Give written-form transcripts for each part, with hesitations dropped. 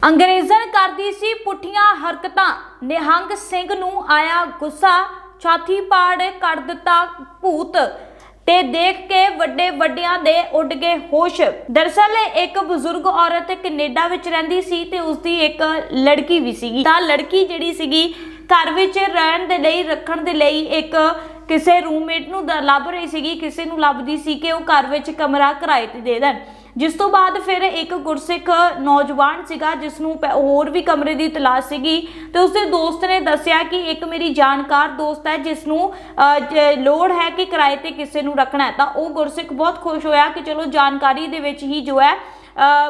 अंग्रेजन करदी सी पुठियां हरकतां, निहंग सिंह नूं आया गुस्सा, छाती पाड़ कर दिता भूत ते देख के वड्डे वड्डियां दे उड़ गए होश। दरअसल एक बुजुर्ग औरत कनेडा विच रहिंदी सी ते उसदी एक लड़की भी सीगी। तां लड़की जिहड़ी सीगी घर विच रहण दे लई रखण दे लई एक किसी रूममेट नूं लभ रही सीगी, किसी नूं लभदी सी कि वो घर विच कमरा किराए ते दे देण। जिस तो बाद फिर एक गुरसिख नौजवान सीगा जिसनूं होर भी कमरे की तलाश सीगी ते उसके दोस्त ने दस्सिया कि एक मेरी जानकार दोस्त है जिसनूं लोड़ है कि किराए ते किसी नूं रखना है। तां वो गुरसिख बहुत खुश होया कि चलो जानकारी दे विच ही जो है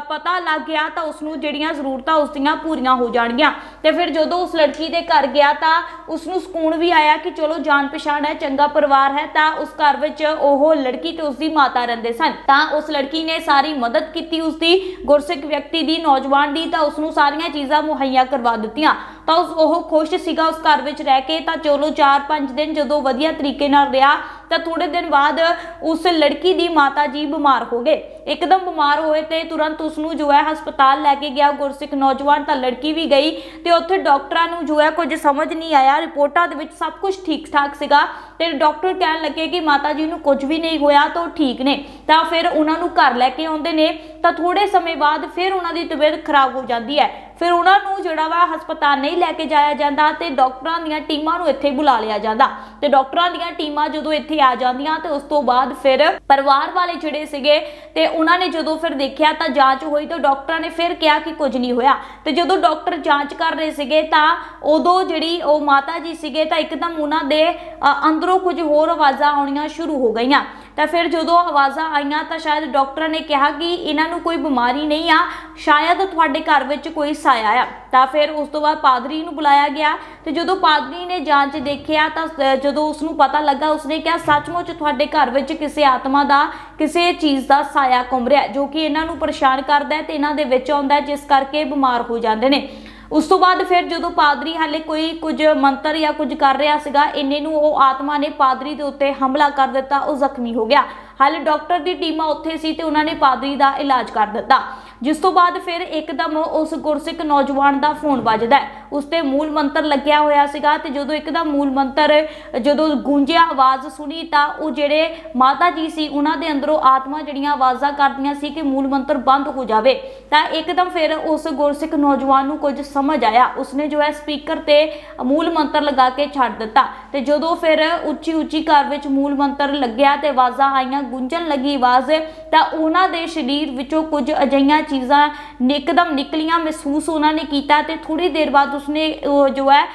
पता लग गया तो उसनूं जिहड़ियां जरूरतां उसदियां पूरीआं हो जाणगियां। ते फिर जदों उस लड़की दे घर गया तो उसनूं सुकून भी आया कि चलो जान पछाण है, चंगा परिवार है। तो उस घर विच ओह लड़की ते उसदी माता रहिंदे सन। तां उस लड़की ने सारी मदद की उसदी गुरसिख व्यक्ति दी, नौजवान दी, तां उसनूं सारियां चीज़ां मुहैया करवा दित्तियां। तो ओह खुश सीगा उस घर विच रह के। तां चलो 4-5 दिन जदों वधिया तरीके नाल रहा तो थोड़े दिन बाद उस लड़की दी माता जी बीमार हो गए। एकदम बीमार होए ते तुरंत उसनूं जो है हस्पताल लैके गया गुरसिख नौजवान। तो लड़की भी गई तो उत्थे डॉक्टरां नूं जो है कुछ समझ नहीं आया, रिपोर्टां दे विच सब कुछ ठीक ठाक सीगा ते डॉक्टर कहण लगे कि माता जी नूं कुछ भी नहीं होया तो ठीक ने। तो फिर उन्हां नूं घर लैके आउंदे ने तो थोड़े समय बाद फिर उन्हां दी तबीयत खराब हो जाती है। फिर उन्होंने जिहड़ा वा हस्पताल नहीं लैके जाया जाता तो डॉक्टरां दीयां टीमां नूं इत्थे बुला लिया जाता। तो डॉक्टरां दीयां टीमां जदों इत्थे आ जांदियां तो उस तो बाद फिर परिवार वाले जिहड़े सीगे ते उन्होंने जदों फिर देखिया तो जांच हुई तो डॉक्टरां ने फिर कहा कि कुछ नहीं होया। तो जदों डॉक्टर जांच कर रहे सीगे तो उदों जिहड़ी ओ माता जी सीगे तो एकदम उन्हां दे अंदरों कुछ होर आवाज़ां आउणियां शुरू हो गईयां। तो फिर जो आवाज़ां आईयां तो शायद डॉक्टर ने कहा कि इन्हों कोई बीमारी नहीं आ, शायद तुहाडे घर विच कोई साया आ। तो फिर उस तो बाद पादरी नूं बुलाया गया तो जो पादरी ने जांच देखिया तो जो उसनूं पता लगा उसने कहा सचमुच तुहाडे घर विच किसी आत्मा का किसी चीज़ का साया घुम रहा जो कि इन्हों परेशान करता है तो इन्हां दे विच आउंदा है जिस करके बीमार हो जाते हैं। उस तो बाद फिर जो पादरी हाले कोई कुछ मंत्र या कुछ कर रहा सीगा इन्ने नूं वो आत्मा ने पादरी के उत्ते हमला कर दिता, वो जख्मी हो गया। हाले डॉक्टर की टीमां उत्थे सी ते उन्होंने पादरी का इलाज कर दिता। जिस तो बाद फिर एकदम उस गुरसिख नौजवान का फोन बजदा है, उसते मूल मंत्र लग्या होया सीगा ते जदों एकदम मूल मंत्र जदों गूंजिया आवाज़ सुनी तो वो जिहड़े माता जी सी उन्हां दे अंदरों आत्मा जिहड़ियां आवाज़ां करदियां सी कि मूल मंत्र बंद हो जावे। तो एकदम फिर उस गुरसिख नौजवान नूं कुछ समझ आया, उसने जो है स्पीकर ते मूल मंत्र लगा के छड्ड दिता। तो जदों फिर उच्ची उच्ची घर विच मूल मंत्र लग्या ते आवाज़ां आईयां, गूंजन लगी आवाज़, तो उन्हां दे शरीर विचों कुछ अजिहियां चीज़ां एकदम निकलियां महसूस उन्होंने किया। तो थोड़ी देर बाद उसने जो है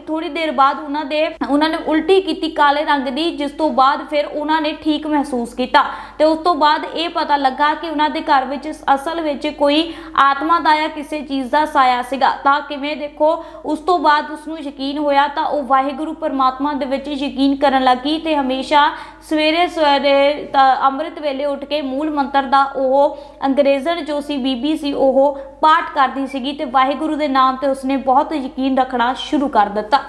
थोड़ी देर बाद उन्होंने उल्टी की काले रंग की, जिस तो बाद फिर उन्होंने ठीक महसूस किया। तो उस तो बाद ये पता लगा कि उन्होंने घर विच असल विच कोई आत्मा का या किसी चीज़ का साया सीगा। तां किवें देखो उस तो बाद उसनूं यकीन होया तो वह वाहिगुरू परमात्मा दे विच यकीन करन लगी ते हमेशा सवेरे सवेरे अमृत वेले उठ के मूल मंत्र का वो अंग्रेजन जो सी बीबी सी वो पाठ करती सीगी ते वाहिगुरू दे नाम ते उसने बहुत यकीन रखना शुरू कर दिता।